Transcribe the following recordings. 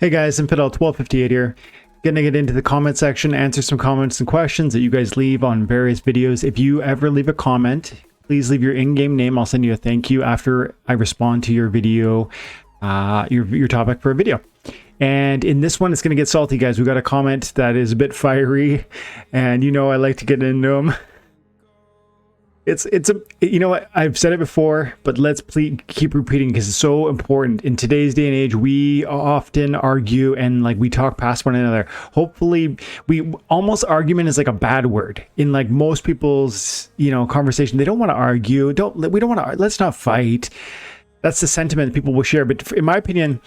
Hey guys, Infidel1258 here. Gonna get into the comment section, answer some comments and questions that you guys leave on various videos. If you ever leave a comment, please leave your in-game name. I'll send you a thank you after I respond to your video, your topic for a video. And in this one, it's gonna get salty, guys. We got a comment that is a bit fiery, and you know I like to get into them. You know what, I've said it before, but let's keep repeating because it's so important. In today's day and age, we often argue and like we talk past one another. Hopefully, argument is like a bad word in like most people's, conversation. They don't want to argue. We don't want to, let's not fight. That's the sentiment people will share. But in my opinion,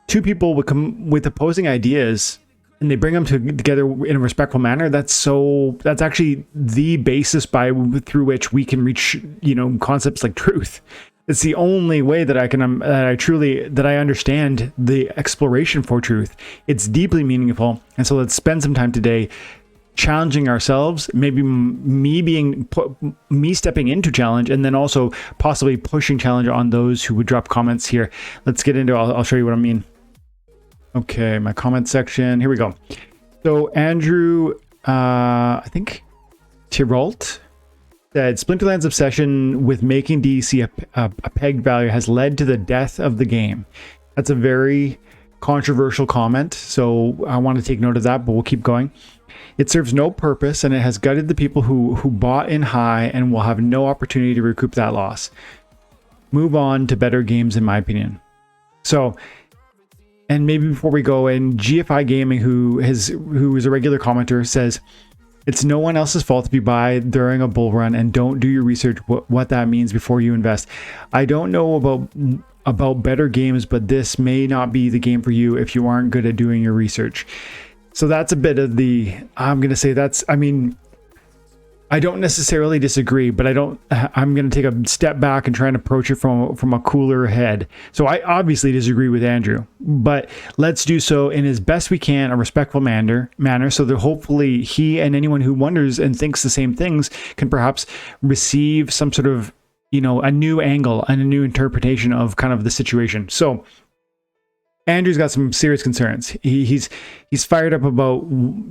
two people would come with opposing ideas and they bring them together in a respectful manner. That's actually the basis through which we can reach, concepts like truth. It's the only way that I understand the exploration for truth. It's deeply meaningful. And so let's spend some time today challenging ourselves, maybe me stepping into challenge, and then also possibly pushing challenge on those who would drop comments here. Let's get into it. I'll show you what I mean. Okay, my comment section. Here we go. So Andrew, I think Tiralt said, Splinterlands' obsession with making DEC a peg value has led to the death of the game. That's a very controversial comment, so I want to take note of that, but we'll keep going. It serves no purpose, and it has gutted the people who bought in high and will have no opportunity to recoup that loss. Move on to better games, in my opinion. So, and maybe before we go in, GFI Gaming, who is a regular commenter, says, it's no one else's fault if you buy during a bull run and don't do your research what that means before you invest. I don't know about better games, but this may not be the game for you if you aren't good at doing your research. So that's a bit of I'm going to say I don't necessarily disagree, but I'm going to take a step back and try and approach it from a cooler head. So I obviously disagree with Andrew, but let's do so in as best we can, a respectful manner, so that hopefully he and anyone who wonders and thinks the same things can perhaps receive some sort of, a new angle and a new interpretation of kind of the situation. So Andrew's got some serious concerns. He's fired up about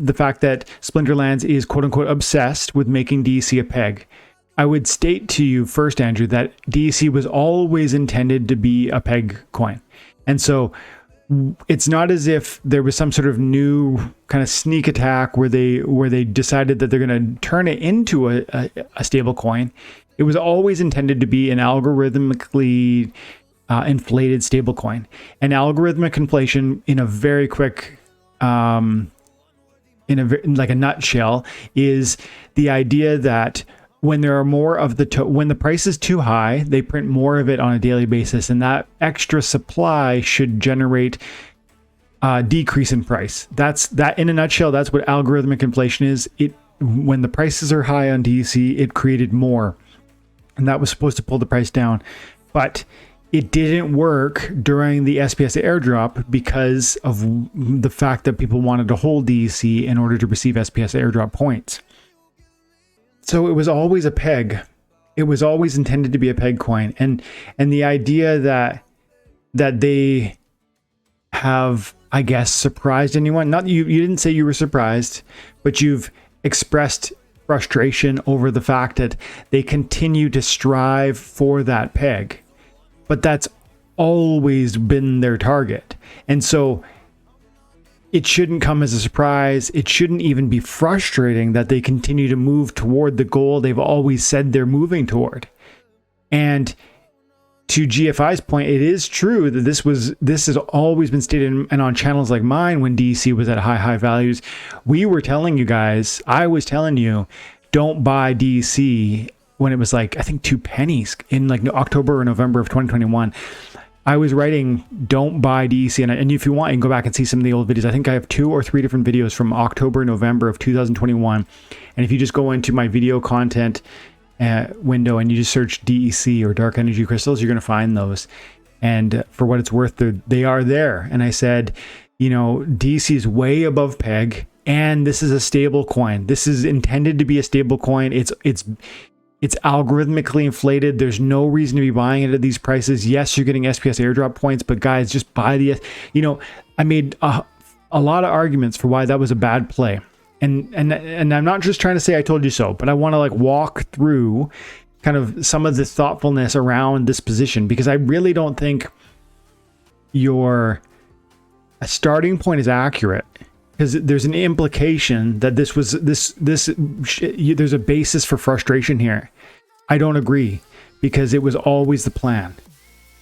the fact that Splinterlands is quote unquote obsessed with making DEC a peg. I would state to you first, Andrew, that DEC was always intended to be a peg coin. And so it's not as if there was some sort of new kind of sneak attack where they decided that they're going to turn it into a stable coin. It was always intended to be an algorithmically inflated stablecoin. And algorithmic inflation, in a very quick, like a nutshell, is the idea that when there are more of when the price is too high, they print more of it on a daily basis, and that extra supply should generate a decrease in price. That in a nutshell. That's what algorithmic inflation is. When the prices are high on DEC, it created more, and that was supposed to pull the price down, but it didn't work during the SPS airdrop because of the fact that people wanted to hold DEC in order to receive SPS airdrop points. So it was always a peg. It was always intended to be a peg coin. And the idea that they have, I guess, surprised anyone. Not you didn't say you were surprised, but you've expressed frustration over the fact that they continue to strive for that peg. But that's always been their target. And so it shouldn't come as a surprise. It shouldn't even be frustrating that they continue to move toward the goal they've always said they're moving toward. And to GFI's point, it is true that this has always been stated, and on channels like mine, when DEC was at high values, we were telling you guys, I was telling you, don't buy DEC when it was like, I think 2 pennies in like October or November of 2021. I was writing, don't buy DEC. And if you want, you can go back and see some of the old videos. I think I have 2 or 3 different videos from October, November of 2021. And if you just go into my video content window and you just search DEC or dark energy crystals, you're going to find those. And for what it's worth, they are there. And I said, DEC is way above peg, and this is a stable coin. This is intended to be a stable coin. It's algorithmically inflated. There's no reason to be buying it at these prices. Yes, you're getting SPS airdrop points, but guys, just buy the, you know, I made a lot of arguments for why that was a bad play. And I'm not just trying to say I told you so, but I want to like walk through kind of some of the thoughtfulness around this position, because I really don't think your starting point is accurate, because there's an implication that this was there's a basis for frustration here. I don't agree, because it was always the plan.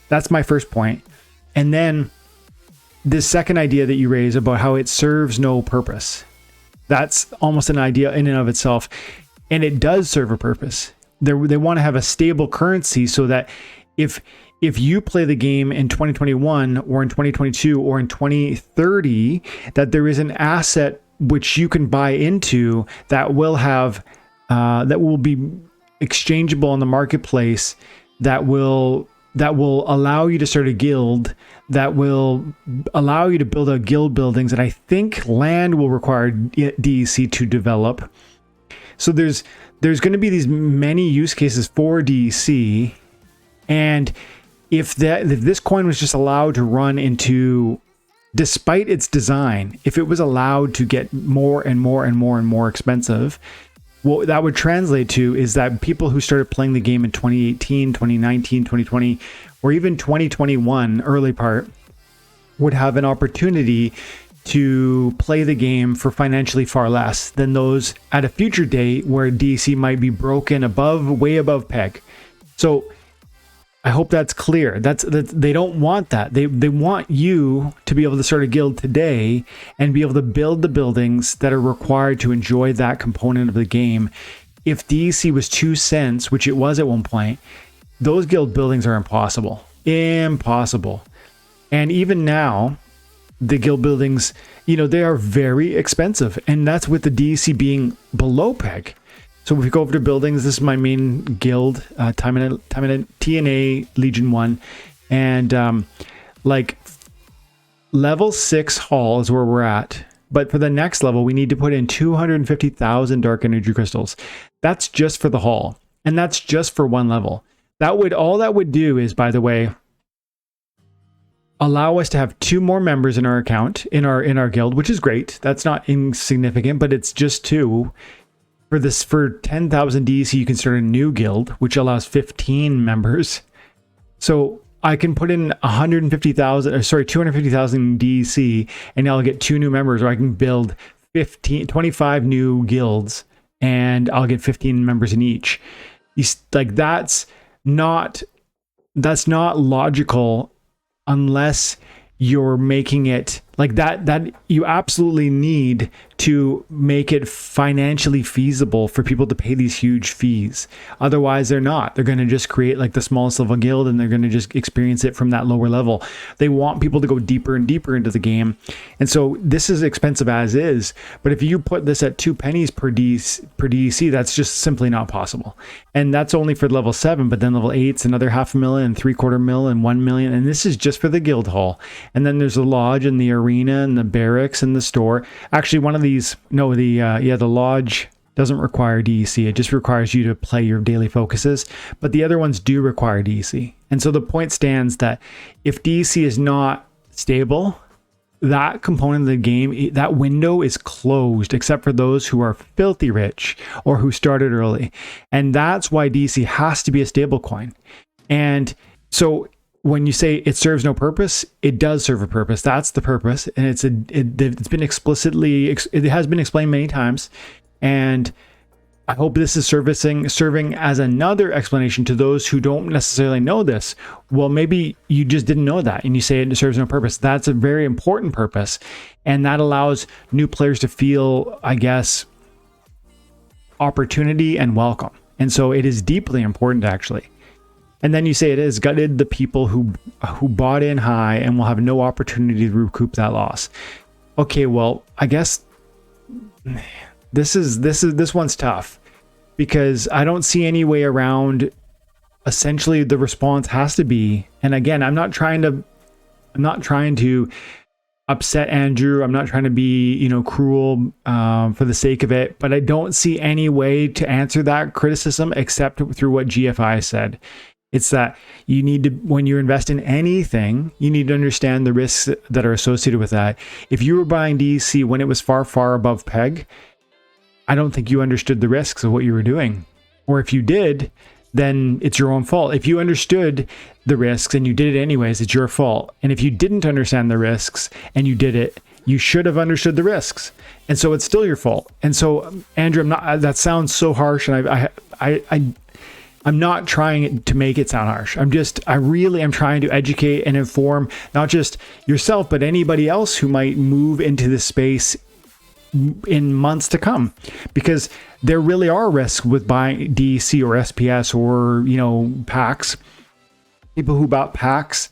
That's my first point. And then this second idea that you raise about how it serves no purpose. That's almost an idea in and of itself. And it does serve a purpose. They want to have a stable currency so that if you play the game in 2021 or in 2022 or in 2030, that there is an asset which you can buy into that will have that will be exchangeable in the marketplace, that will allow you to start a guild, that will allow you to build out guild buildings, and I think land will require DEC to develop. So there's going to be these many use cases for DEC, and if this coin was just allowed to run into, despite its design, if it was allowed to get more and more and more and more expensive, what that would translate to is that people who started playing the game in 2018, 2019, 2020, or even 2021 early part would have an opportunity to play the game for financially far less than those at a future date where DEC might be broken way above peg. So I hope that's clear. That's they don't want that. They want you to be able to start a guild today and be able to build the buildings that are required to enjoy that component of the game. If DEC was 2 cents, which it was at one point, those guild buildings are impossible. Impossible. And even now, the guild buildings, they are very expensive, and that's with the DEC being below peg. So if we go over to buildings, this is my main guild, TNA Legion 1, and like level 6 hall is where we're at. But for the next level, we need to put in 250,000 dark energy crystals. That's just for the hall, and that's just for one level. All that would do is, by the way, allow us to have 2 more members in our account, in our guild, which is great. That's not insignificant, but it's just 2. For 10,000 DEC, you can start a new guild, which allows 15 members. So I can put in 250,000 DEC, and I'll get 2 new members, or I can build 25 new guilds, and I'll get 15 members in each. That's not logical unless you're making it like that you absolutely need to make it financially feasible for people to pay these huge fees. Otherwise, they're going to just create like the smallest level guild, and they're going to just experience it from that lower level. They want people to go deeper and deeper into the game. And so this is expensive as is, but if you put this at 2 pennies per DEC, that's just simply not possible. And that's only for level 7, but then level 8's another $500,000 and $750,000 and $1 million. And this is just for the guild hall. And then there's the lodge and the arena and the barracks and the store. Actually, one of these, the lodge doesn't require DEC. It just requires you to play your daily focuses, but the other ones do require DEC. And so the point stands that if DEC is not stable, that component of the game, that window is closed, except for those who are filthy rich or who started early. And that's why DEC has to be a stable coin. And so when you say it serves no purpose, it does serve a purpose. That's the purpose, and it's been it has been explained many times, and I hope this is serving as another explanation to those who don't necessarily know this. Well, maybe you just didn't know that, and you say it serves no purpose. That's a very important purpose, and that allows new players to feel, I guess, opportunity and welcome. And so it is deeply important, actually. And then you say it has gutted the people who bought in high and will have no opportunity to recoup that loss. Okay, well, I guess this one's tough, because I don't see any way around. Essentially, the response has to be, and again, I'm not trying to upset Andrew. I'm not trying to be, you know, cruel for the sake of it, but I don't see any way to answer that criticism except through what GFI said. It's that you need to, when you invest in anything, you need to understand the risks that are associated with that. If you were buying DEC when it was far, far above peg, I don't think you understood the risks of what you were doing. Or if you did, then it's your own fault. If you understood the risks and you did it anyways, it's your fault. And if you didn't understand the risks and you did it, you should have understood the risks. And so it's still your fault. And so, Andrew, I'm not, that sounds so harsh, and I'm not trying to make it sound harsh. I really am trying to educate and inform not just yourself, but anybody else who might move into this space in months to come, because there really are risks with buying DEC or SPS or, you know, packs. People who bought packs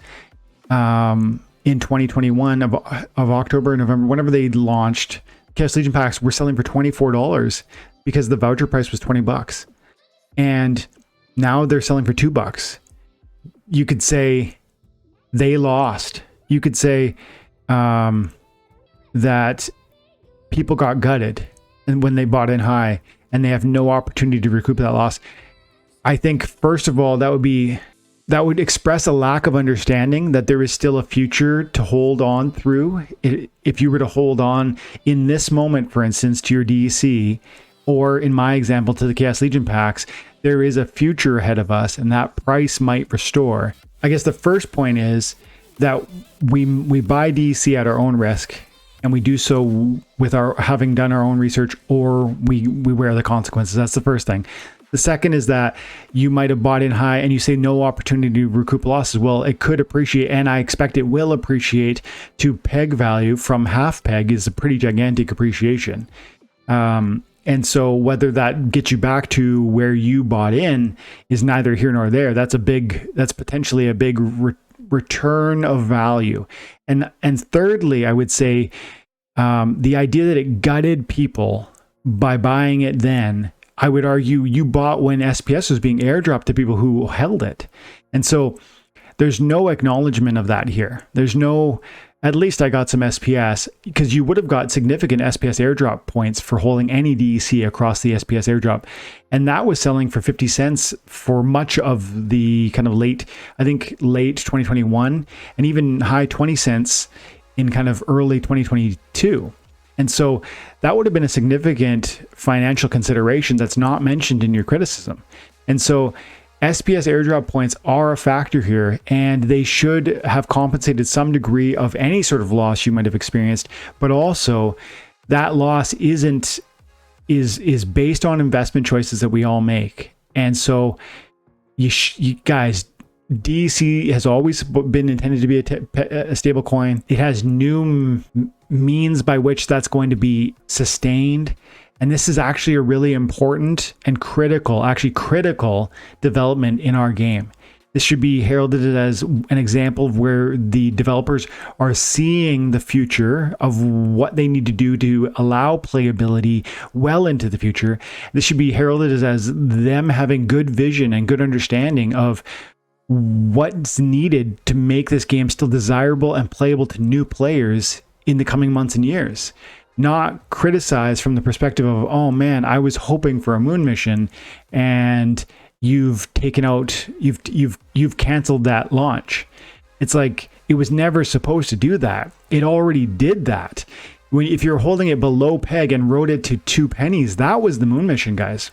in 2021 of October, November, whenever they launched, Chaos Legion packs were selling for $24 because the voucher price was $20. And now they're selling for $2. You could say they lost. You could say that people got gutted and when they bought in high and they have no opportunity to recoup that loss. I think, first of all, that would express a lack of understanding that there is still a future to hold on through. If you were to hold on in this moment, for instance, to your DEC, or in my example, to the Chaos Legion packs, there is a future ahead of us, and that price might restore. I guess the first point is that we buy DEC at our own risk, and we do so with our having done our own research, or we wear the consequences. That's the first thing. The second is that you might have bought in high and you say no opportunity to recoup losses. Well, it could appreciate, and I expect it will appreciate to peg value from half peg is a pretty gigantic appreciation. And so whether that gets you back to where you bought in is neither here nor there. That's potentially a big return of value. And thirdly, I would say the idea that it gutted people by buying it then, I would argue you bought when SPS was being airdropped to people who held it. And so there's no acknowledgement of that here. There's no, at least I got some SPS, because you would have got significant SPS airdrop points for holding any DEC across the SPS airdrop. And that was selling for 50 cents for much of the kind of late 2021, and even high 20 cents in kind of early 2022. And so that would have been a significant financial consideration that's not mentioned in your criticism. And so SPS airdrop points are a factor here, and they should have compensated some degree of any sort of loss you might have experienced. But also, that loss is based on investment choices that we all make. And so, you guys, DEC has always been intended to be a stable coin. It has new means by which that's going to be sustained. And this is actually a really important and critical development in our game. This should be heralded as an example of where the developers are seeing the future of what they need to do to allow playability well into the future. This should be heralded as them having good vision and good understanding of what's needed to make this game still desirable and playable to new players in the coming months and years. Not criticized from the perspective of, oh man, I was hoping for a moon mission and you've canceled that launch. It's like, it was never supposed to do that. It already did that. If you're holding it below peg and rode it to 2 pennies, that was the moon mission, guys.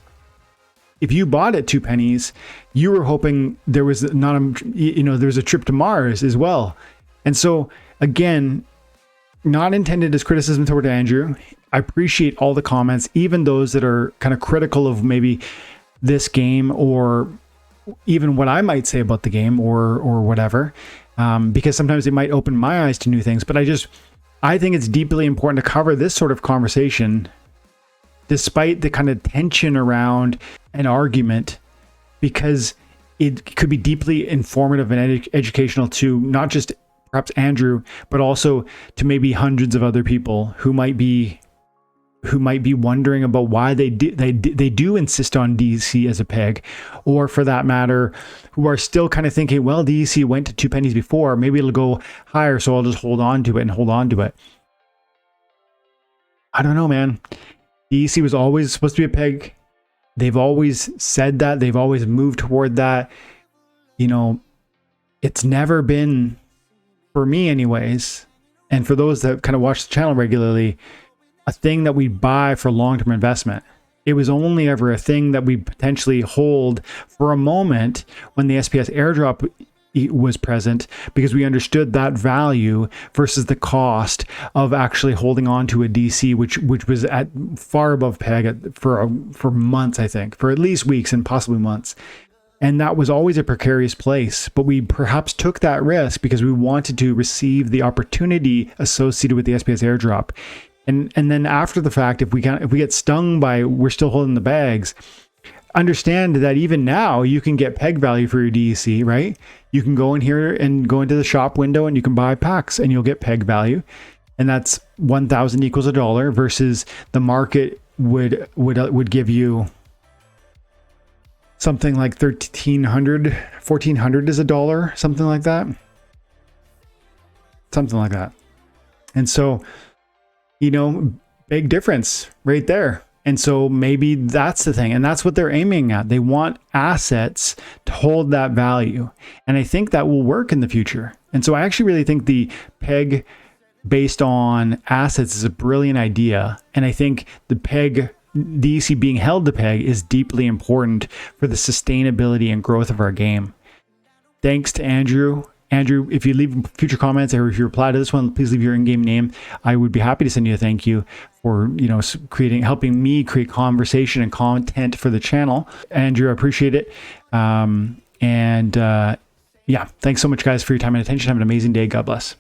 If you bought at 2 pennies, you were hoping there was there's a trip to Mars as well. And so again, not intended as criticism toward Andrew. I appreciate all the comments, even those that are kind of critical of maybe this game or even what I might say about the game or whatever, because sometimes it might open my eyes to new things. But I think it's deeply important to cover this sort of conversation, despite the kind of tension around an argument, because it could be deeply informative and educational to not just perhaps Andrew, but also to maybe hundreds of other people who might be who might be wondering about why they do insist on DEC as a peg, or for that matter, who are still kind of thinking, well, DEC went to 2 pennies before, maybe it'll go higher, so I'll just hold on to it and hold on to it. I don't know, man. DEC was always supposed to be a peg. They've always said that. They've always moved toward that. You know, it's never been, for me anyways, and for those that kind of watch the channel regularly, a thing that we buy for long-term investment. It was only ever a thing that we potentially hold for a moment when the SPS airdrop was present, because we understood that value versus the cost of actually holding on to a DC, which was at far above peg for months, I think, for at least weeks and possibly months. And that was always a precarious place, but we perhaps took that risk because we wanted to receive the opportunity associated with the SPS airdrop. And then after the fact, if we get stung by we're still holding the bags, understand that even now you can get peg value for your DEC, right? You can go in here and go into the shop window and you can buy packs and you'll get peg value. And that's 1,000 equals $1 versus the market would give you something like 1,300, 1,400 is $1, something like that. Something like that. And so, you know, big difference right there. And so maybe that's the thing. And that's what they're aiming at. They want assets to hold that value. And I think that will work in the future. And so I actually really think the peg based on assets is a brilliant idea. And I think the peg, DEC being held to peg, is deeply important for the sustainability and growth of our game. Thanks to Andrew. Andrew, if you leave future comments or if you reply to this one, please leave your in-game name. I would be happy to send you a thank you for, you know, helping me create conversation and content for the channel. Andrew, I appreciate it. Yeah, thanks so much, guys, for your time and attention. Have an amazing day. God bless.